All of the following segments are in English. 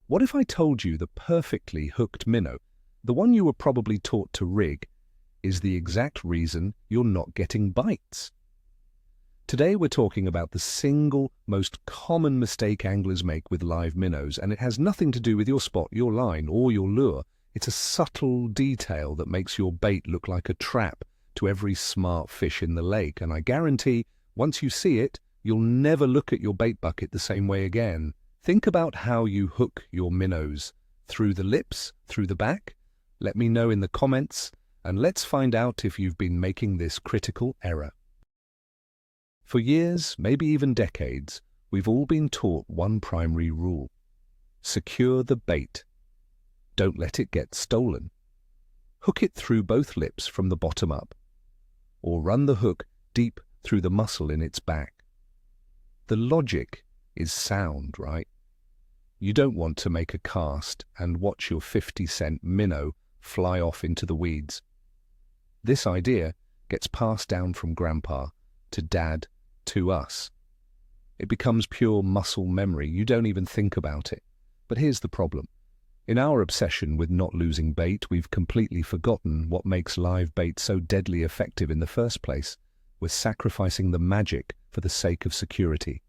What if I told you the perfectly hooked minnow, the one you were probably taught to rig, is the exact reason you're not getting bites? Today we're talking about the single most common mistake anglers make with live minnows, and it has nothing to do with your spot, your line, or your lure. It's a subtle detail that makes your bait look like a trap to every smart fish in the lake, and I guarantee once you see it, you'll never look at your bait bucket the same way again. Think about how you hook your minnows. Through the lips? Through the back? Let me know in the comments, and let's find out if you've been making this critical error. For years, maybe even decades, we've all been taught one primary rule. Secure the bait. Don't let it get stolen. Hook it through both lips from the bottom up, or run the hook deep through the muscle in its back. The logic is sound, right? You don't want to make a cast and watch your 50-cent minnow fly off into the weeds. This idea gets passed down from grandpa to dad to us. It becomes pure muscle memory. You don't even think about it. But here's the problem. In our obsession with not losing bait, we've completely forgotten what makes live bait so deadly effective in the first place. We're sacrificing the magic for the sake of security.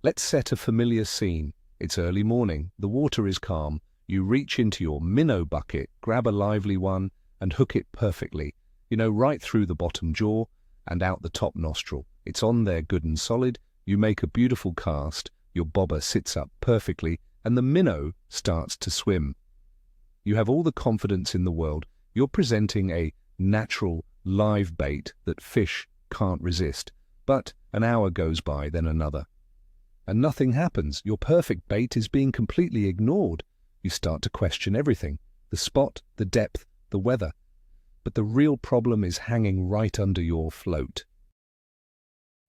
Let's set a familiar scene. It's early morning, the water is calm, you reach into your minnow bucket, grab a lively one, and hook it perfectly. Right through the bottom jaw and out the top nostril. It's on there good and solid, you make a beautiful cast, your bobber sits up perfectly, and the minnow starts to swim. You have all the confidence in the world. You're presenting a natural, live bait that fish can't resist. But an hour goes by, then another. And nothing happens. Your perfect bait is being completely ignored. You start to question everything. The spot, the depth, the weather. But the real problem is hanging right under your float.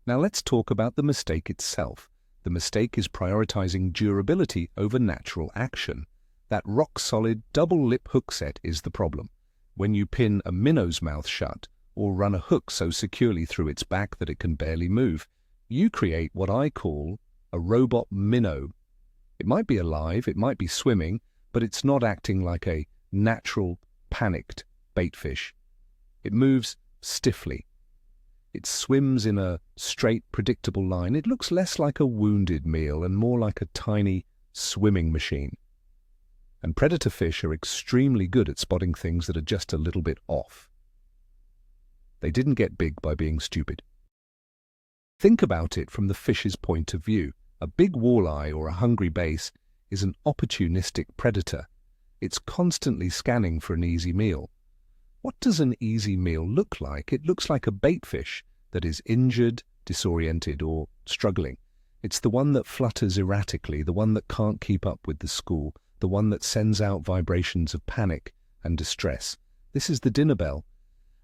Now let's talk about the mistake itself. The mistake is prioritizing durability over natural action. That rock-solid double-lip hook set is the problem. When you pin a minnow's mouth shut, or run a hook so securely through its back that it can barely move, you create what I call a robot minnow. It might be alive, it might be swimming, but it's not acting like a natural, panicked baitfish. It moves stiffly. It swims in a straight, predictable line. It looks less like a wounded meal and more like a tiny swimming machine. And predator fish are extremely good at spotting things that are just a little bit off. They didn't get big by being stupid. Think about it from the fish's point of view. A big walleye or a hungry bass is an opportunistic predator. It's constantly scanning for an easy meal. What does an easy meal look like? It looks like a baitfish that is injured, disoriented, or struggling. It's the one that flutters erratically, the one that can't keep up with the school, the one that sends out vibrations of panic and distress. This is the dinner bell.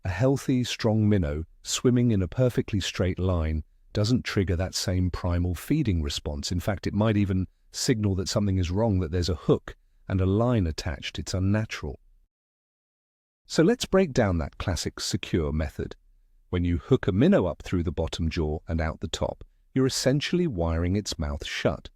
A healthy, strong minnow swimming in a perfectly straight line doesn't trigger that same primal feeding response. In fact, it might even signal that something is wrong, that there's a hook and a line attached. It's unnatural. So let's break down that classic secure method. When you hook a minnow up through the bottom jaw and out the top, you're essentially wiring its mouth shut.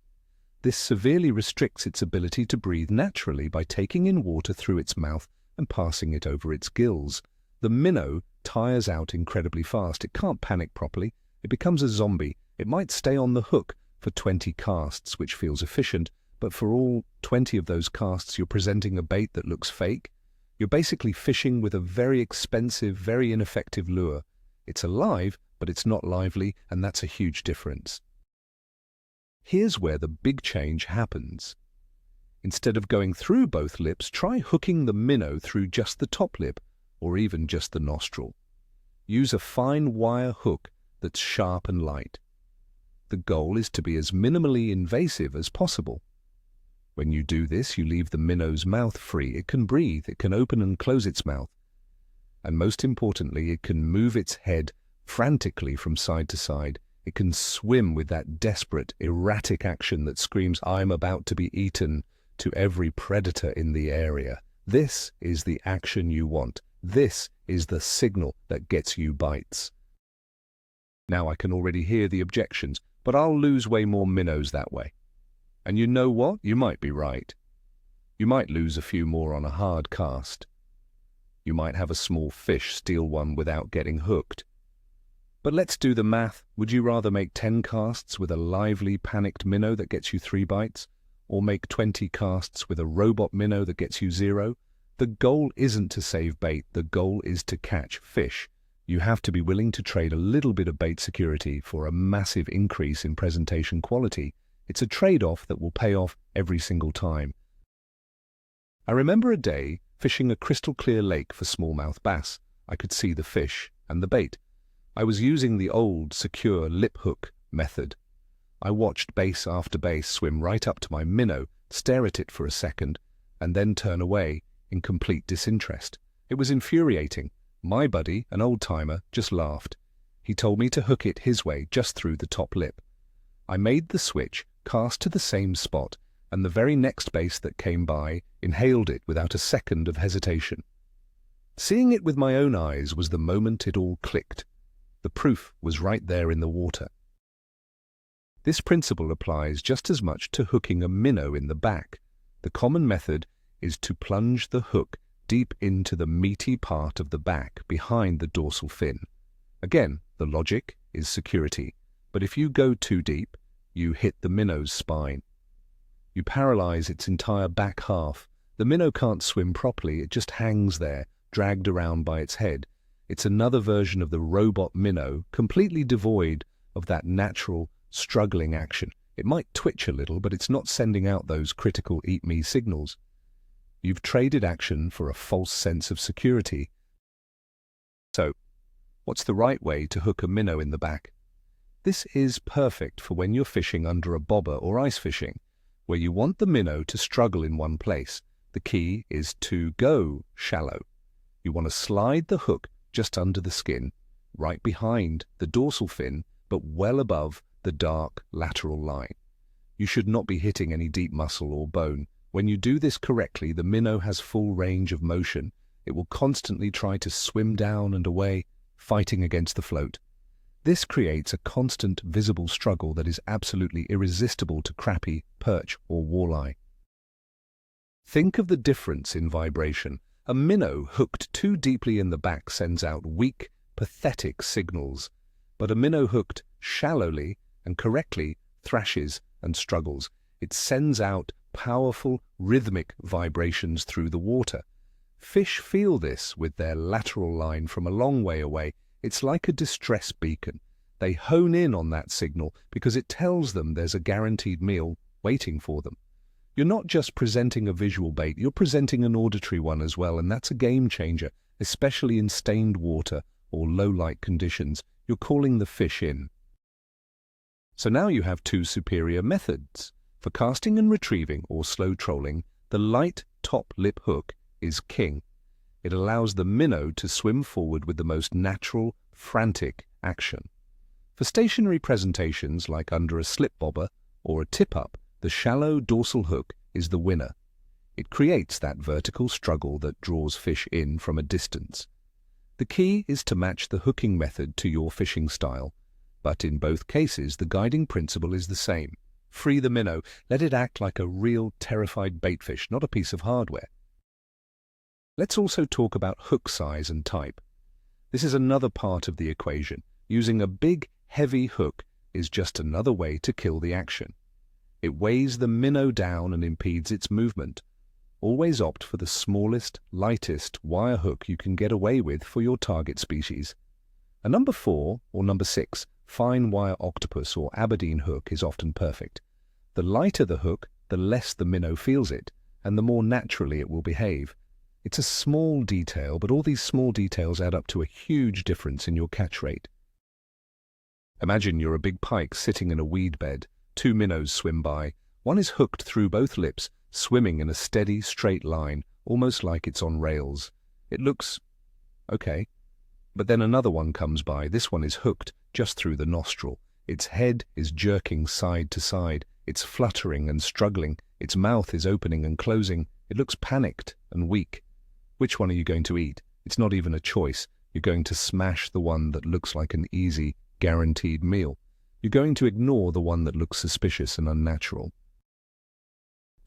This severely restricts its ability to breathe naturally by taking in water through its mouth and passing it over its gills. The minnow tires out incredibly fast. It can't panic properly. It becomes a zombie. It might stay on the hook for 20 casts, which feels efficient, but for all 20 of those casts, you're presenting a bait that looks fake. You're basically fishing with a very expensive, very ineffective lure. It's alive, but it's not lively, and that's a huge difference. Here's where the big change happens. Instead of going through both lips, try hooking the minnow through just the top lip, or even just the nostril. Use a fine wire hook that's sharp and light. The goal is to be as minimally invasive as possible. When you do this, you leave the minnow's mouth free. It can breathe, it can open and close its mouth. And most importantly, it can move its head frantically from side to side. It can swim with that desperate, erratic action that screams, "I'm about to be eaten," to every predator in the area. This is the action you want. This is the signal that gets you bites. Now I can already hear the objections, but I'll lose way more minnows that way. And you know what? You might be right. You might lose a few more on a hard cast. You might have a small fish steal one without getting hooked. But let's do the math. Would you rather make 10 casts with a lively, panicked minnow that gets you 3 bites, or make 20 casts with a robot minnow that gets you 0? The goal isn't to save bait. The goal is to catch fish. You have to be willing to trade a little bit of bait security for a massive increase in presentation quality. It's a trade-off that will pay off every single time. I remember a day fishing a crystal-clear lake for smallmouth bass. I could see the fish and the bait. I was using the old, secure lip hook method. I watched bass after bass swim right up to my minnow, stare at it for a second, and then turn away in complete disinterest. It was infuriating. My buddy, an old-timer, just laughed. He told me to hook it his way, just through the top lip. I made the switch, cast to the same spot, and the very next bass that came by inhaled it without a second of hesitation. Seeing it with my own eyes was the moment it all clicked. The proof was right there in the water. This principle applies just as much to hooking a minnow in the back. The common method is to plunge the hook deep into the meaty part of the back behind the dorsal fin. Again, the logic is security, but if you go too deep, you hit the minnow's spine. You paralyze its entire back half. The minnow can't swim properly, it just hangs there, dragged around by its head. It's another version of the robot minnow, completely devoid of that natural, struggling action. It might twitch a little, but it's not sending out those critical eat-me signals. You've traded action for a false sense of security. So, what's the right way to hook a minnow in the back? This is perfect for when you're fishing under a bobber or ice fishing, where you want the minnow to struggle in one place. The key is to go shallow. You want to slide the hook just under the skin, right behind the dorsal fin, but well above the dark lateral line. You should not be hitting any deep muscle or bone. When you do this correctly, the minnow has full range of motion. It will constantly try to swim down and away, fighting against the float. This creates a constant visible struggle that is absolutely irresistible to crappie, perch, or walleye. Think of the difference in vibration. A minnow hooked too deeply in the back sends out weak, pathetic signals, but a minnow hooked shallowly and correctly thrashes and struggles. It sends out powerful, rhythmic vibrations through the water. Fish feel this with their lateral line from a long way away. It's like a distress beacon. They hone in on that signal because it tells them there's a guaranteed meal waiting for them. You're not just presenting a visual bait, you're presenting an auditory one as well, and that's a game changer, especially in stained water or low light conditions. You're calling the fish in. So now you have two superior methods. For casting and retrieving or slow trolling, the light top lip hook is king. It allows the minnow to swim forward with the most natural, frantic action. For stationary presentations like under a slip bobber or a tip-up, the shallow dorsal hook is the winner. It creates that vertical struggle that draws fish in from a distance. The key is to match the hooking method to your fishing style, but in both cases the guiding principle is the same. Free the minnow, let it act like a real terrified baitfish, not a piece of hardware. Let's also talk about hook size and type. This is another part of the equation. Using a big, heavy hook is just another way to kill the action. It weighs the minnow down and impedes its movement. Always opt for the smallest, lightest wire hook you can get away with for your target species. A number 4 or number 6 fine wire octopus or Aberdeen hook is often perfect. The lighter the hook, the less the minnow feels it, and the more naturally it will behave. It's a small detail, but all these small details add up to a huge difference in your catch rate. Imagine you're a big pike sitting in a weed bed. 2 minnows swim by. One is hooked through both lips, swimming in a steady, straight line, almost like it's on rails. It looks okay. But then another one comes by. This one is hooked just through the nostril. Its head is jerking side to side. It's fluttering and struggling. Its mouth is opening and closing. It looks panicked and weak. Which one are you going to eat? It's not even a choice. You're going to smash the one that looks like an easy, guaranteed meal. You're going to ignore the one that looks suspicious and unnatural.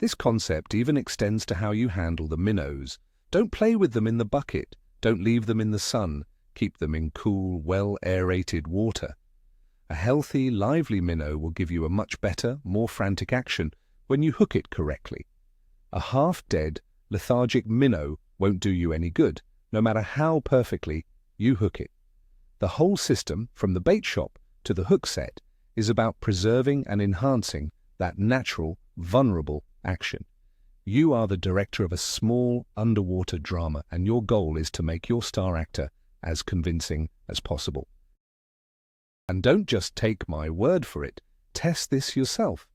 This concept even extends to how you handle the minnows. Don't play with them in the bucket. Don't leave them in the sun. Keep them in cool, well-aerated water. A healthy, lively minnow will give you a much better, more frantic action when you hook it correctly. A half-dead, lethargic minnow won't do you any good, no matter how perfectly you hook it. The whole system, from the bait shop to the hook set, is about preserving and enhancing that natural, vulnerable action. You are the director of a small underwater drama, and your goal is to make your star actor as convincing as possible. And don't just take my word for it. Test this yourself.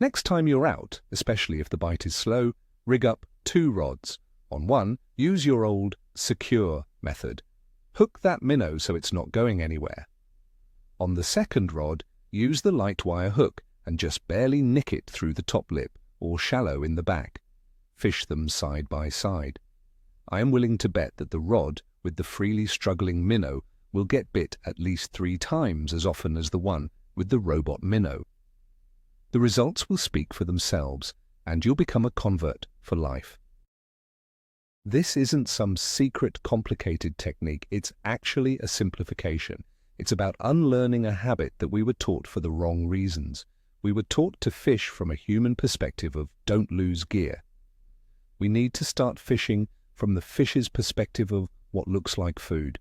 Next time you're out, especially if the bite is slow, rig up 2 rods. On one, use your old secure method. Hook that minnow so it's not going anywhere. On the second rod, use the light wire hook and just barely nick it through the top lip or shallow in the back. Fish them side by side. I am willing to bet that the rod with the freely struggling minnow will get bit at least 3 times as often as the one with the robot minnow. The results will speak for themselves, and you'll become a convert for life. This isn't some secret, complicated technique. It's actually a simplification. It's about unlearning a habit that we were taught for the wrong reasons. We were taught to fish from a human perspective of don't lose gear. We need to start fishing from the fish's perspective of what looks like food.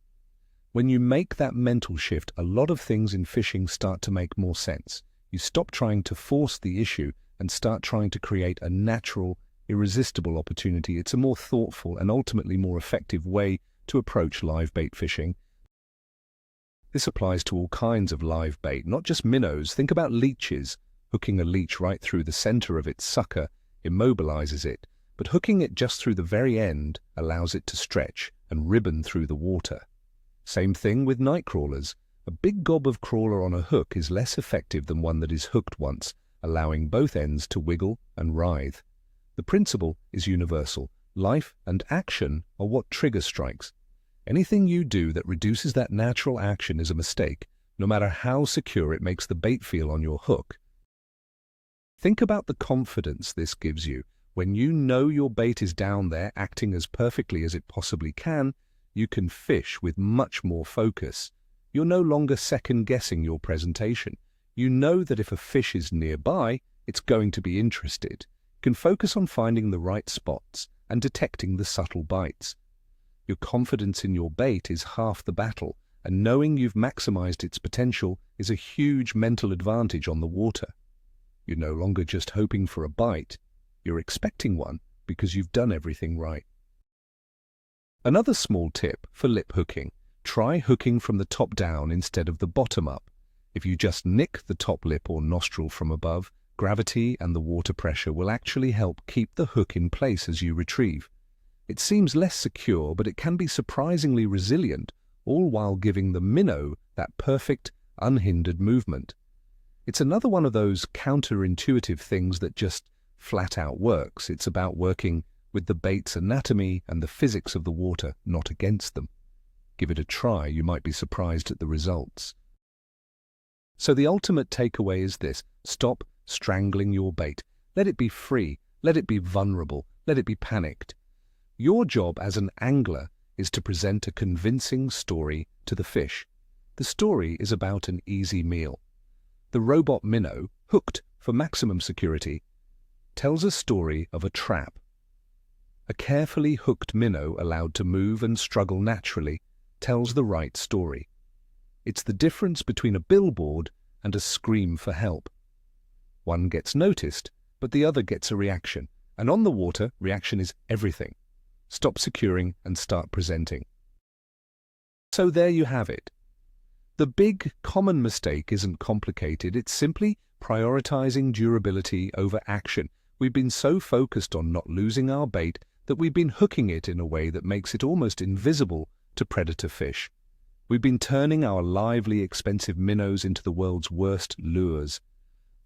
When you make that mental shift, a lot of things in fishing start to make more sense. You stop trying to force the issue and start trying to create a natural, irresistible opportunity. It's a more thoughtful and ultimately more effective way to approach live bait fishing. This applies to all kinds of live bait, not just minnows. Think about leeches. Hooking a leech right through the center of its sucker immobilizes it, but hooking it just through the very end allows it to stretch and ribbon through the water. Same thing with night crawlers. A big gob of crawler on a hook is less effective than one that is hooked once, allowing both ends to wiggle and writhe. The principle is universal. Life and action are what trigger strikes. Anything you do that reduces that natural action is a mistake, no matter how secure it makes the bait feel on your hook. Think about the confidence this gives you. When you know your bait is down there acting as perfectly as it possibly can, you can fish with much more focus. You're no longer second-guessing your presentation. You know that if a fish is nearby, it's going to be interested. You can focus on finding the right spots and detecting the subtle bites. Your confidence in your bait is half the battle, and knowing you've maximized its potential is a huge mental advantage on the water. You're no longer just hoping for a bite. You're expecting one because you've done everything right. Another small tip for lip hooking: try hooking from the top down instead of the bottom up. If you just nick the top lip or nostril from above, gravity and the water pressure will actually help keep the hook in place as you retrieve. It seems less secure, but it can be surprisingly resilient, all while giving the minnow that perfect, unhindered movement. It's another one of those counterintuitive things that just flat out works. It's about working with the bait's anatomy and the physics of the water, not against them. Give it a try. You might be surprised at the results. So the ultimate takeaway is this: stop strangling your bait. Let it be free. Let it be vulnerable. Let it be panicked. Your job as an angler is to present a convincing story to the fish. The story is about an easy meal. The robot minnow, hooked for maximum security, tells a story of a trap. A carefully hooked minnow allowed to move and struggle naturally tells the right story. It's the difference between a billboard and a scream for help. One gets noticed, but the other gets a reaction. And on the water, reaction is everything. Stop securing and start presenting. So there you have it. The big common mistake isn't complicated. It's simply prioritizing durability over action. We've been so focused on not losing our bait that we've been hooking it in a way that makes it almost invisible to predator fish. We've been turning our lively, expensive minnows into the world's worst lures.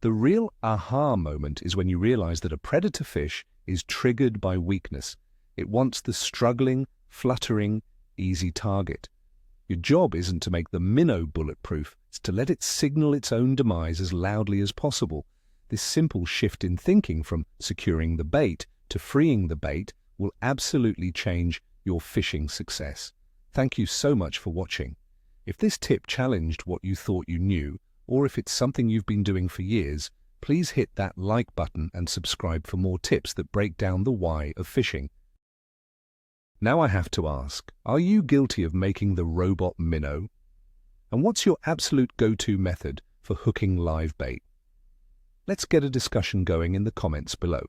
The real aha moment is when you realize that a predator fish is triggered by weakness. It wants the struggling, fluttering, easy target. Your job isn't to make the minnow bulletproof. It's to let it signal its own demise as loudly as possible. This simple shift in thinking from securing the bait to freeing the bait will absolutely change your fishing success. Thank you so much for watching. If this tip challenged what you thought you knew, or if it's something you've been doing for years, please hit that like button and subscribe for more tips that break down the why of fishing. Now I have to ask, are you guilty of making the robot minnow? And what's your absolute go-to method for hooking live bait? Let's get a discussion going in the comments below.